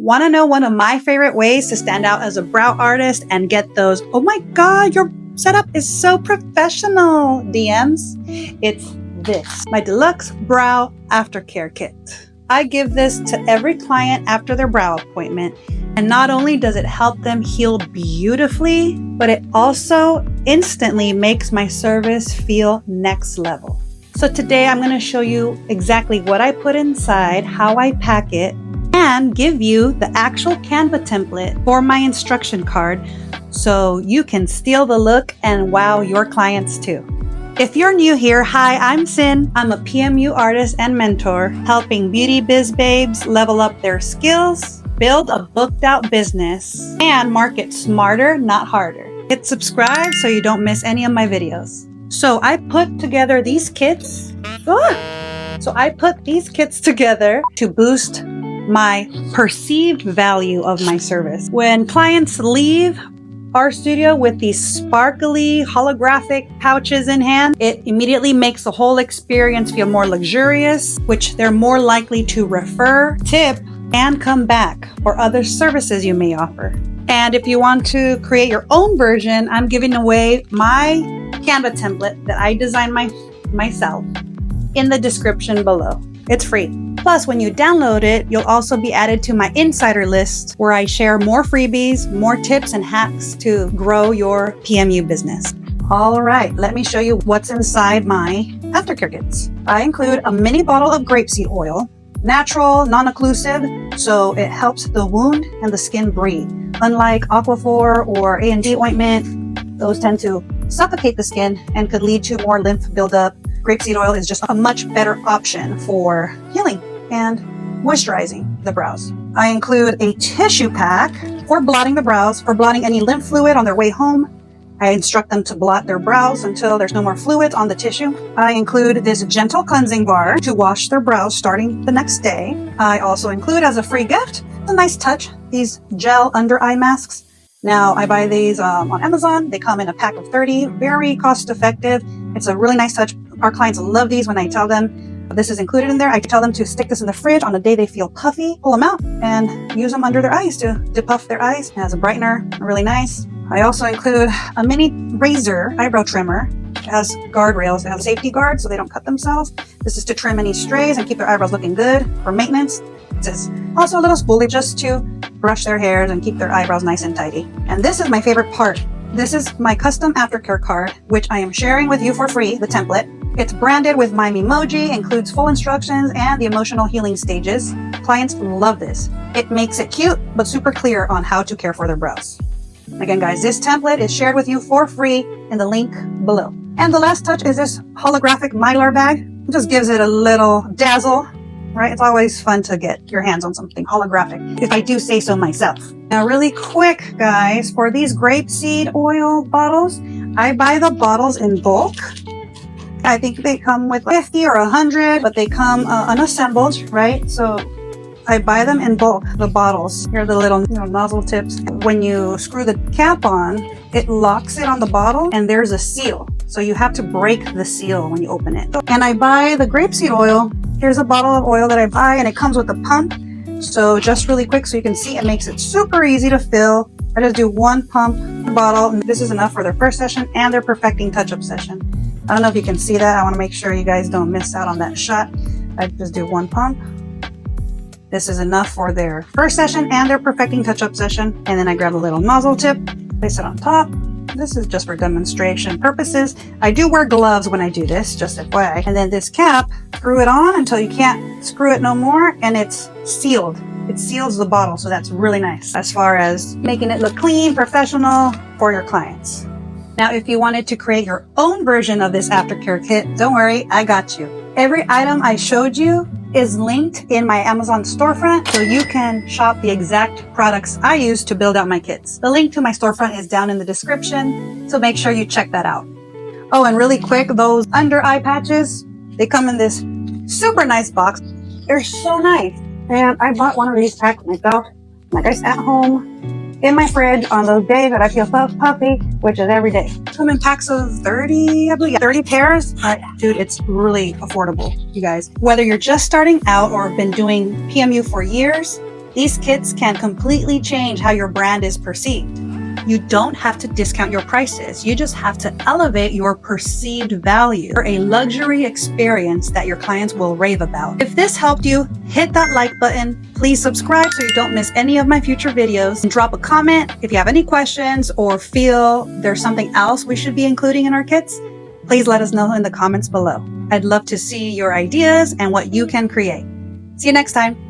Want to know one of my favorite ways to stand out as a brow artist and get those, oh my God, your setup is so professional DMs? It's this, my deluxe brow aftercare kit. I give this to every client after their brow appointment. And not only does it help them heal beautifully, but it also instantly makes my service feel next level. So today I'm going to show you exactly what I put inside, how I pack it, and give you the actual Canva template for my instruction card so you can steal the look and wow your clients too. If you're new here, hi, I'm Sin. I'm a PMU artist and mentor, helping beauty biz babes level up their skills, build a booked out business, and market smarter, not harder. Hit subscribe so you don't miss any of my videos. So I put together these kits. Together to boost my perceived value of my service. When clients leave our studio with these sparkly holographic pouches in hand, it immediately makes the whole experience feel more luxurious, which they're more likely to refer, tip, and come back for other services you may offer. And if you want to create your own version, I'm giving away my Canva template that I designed myself in the description below. It's free. Plus, when you download it, you'll also be added to my insider list where I share more freebies, more tips and hacks to grow your PMU business. All right, let me show you what's inside my aftercare kits. I include a mini bottle of grapeseed oil, natural, non-occlusive, so it helps the wound and the skin breathe. Unlike Aquaphor or A&D ointment, those tend to suffocate the skin and could lead to more lymph buildup. Grapeseed oil is just a much better option for healing and moisturizing the brows. I include a tissue pack for blotting the brows, for blotting any lymph fluid on their way home. I instruct them to blot their brows until there's no more fluids on the tissue. I include this gentle cleansing bar to wash their brows starting the next day. I also include as a free gift, a nice touch, these gel under eye masks. Now I buy these on Amazon. They come in a pack of 30, very cost effective. It's a really nice touch. Our clients love these when I tell them this is included in there. I tell them to stick this in the fridge on a day they feel puffy, pull them out and use them under their eyes to depuff their eyes. It has a brightener, really nice. I also include a mini razor eyebrow trimmer. It has guardrails. It has a safety guard so they don't cut themselves. This is to trim any strays and keep their eyebrows looking good for maintenance. It's also a little spoolie just to brush their hairs and keep their eyebrows nice and tidy. And this is my favorite part. This is my custom aftercare card, which I am sharing with you for free, the template. It's branded with my emoji, includes full instructions and the emotional healing stages. Clients love this. It makes it cute, but super clear on how to care for their brows. Again, guys, this template is shared with you for free in the link below. And the last touch is this holographic Mylar bag. It just gives it a little dazzle, right? It's always fun to get your hands on something holographic, if I do say so myself. Now, really quick, guys, for these grapeseed oil bottles, I buy the bottles in bulk. I think they come with 50 or 100, but they come unassembled, right? So I buy them in bulk, the bottles. Here are the little nozzle tips. When you screw the cap on, it locks it on the bottle and there's a seal. So you have to break the seal when you open it. And I buy the grapeseed oil. Here's a bottle of oil that I buy and it comes with a pump. So just really quick so you can see, it makes it super easy to fill. I just do one pump per bottle and this is enough for their first session and their perfecting touch-up session. I don't know if you can see that. I want to make sure you guys don't miss out on that shot. I just do one pump. This is enough for their first session and their perfecting touch-up session. And then I grab a little nozzle tip, place it on top. This is just for demonstration purposes. I do wear gloves when I do this, just FYI. And then this cap, screw it on until you can't screw it no more, and it's sealed. It seals the bottle, so that's really nice as far as making it look clean, professional for your clients. Now, if you wanted to create your own version of this aftercare kit, don't worry, I got you. Every item I showed you is linked in my Amazon storefront, so you can shop the exact products I use to build out my kits. The link to my storefront is down in the description, so make sure you check that out. Oh, and really quick, those under eye patches, they come in this super nice box. They're so nice. And I bought one of these packs myself. Like I at home in my fridge on those days that I feel so puffy, which is every day. Come in packs of 30, I believe, 30 pairs. Dude, it's really affordable, you guys. Whether you're just starting out or have been doing PMU for years, These kits can completely change how your brand is perceived. You don't have to discount your prices. You just have to elevate your perceived value for a luxury experience that your clients will rave about. If this helped you, hit that like button. Please subscribe so you don't miss any of my future videos. And drop a comment if you have any questions or feel there's something else we should be including in our kits. Please let us know in the comments below. I'd love to see your ideas and what you can create. See you next time.